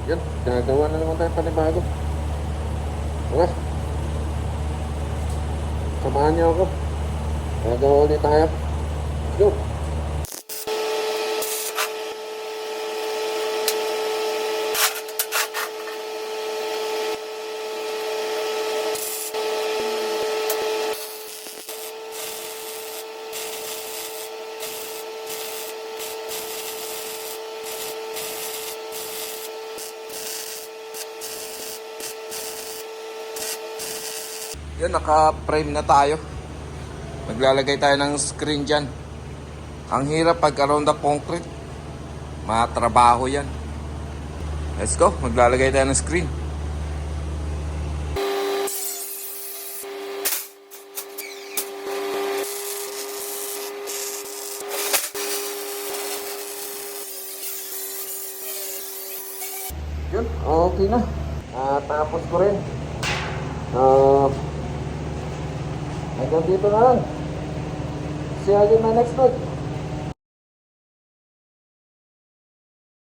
Yan, gagawa na naman tayo panibago. Tara. Samahan niyo ako. Gagawa ulit tayo. Let's go. Yun, naka-frame na tayo. Maglalagay tayo ng screen dyan. Ang hirap pag around the concrete. Matrabaho yan. Let's go, maglalagay tayo ng screen. Yun, okay na. Tapos ko rin. Hanggang dito na lang. See you again in my next vlog.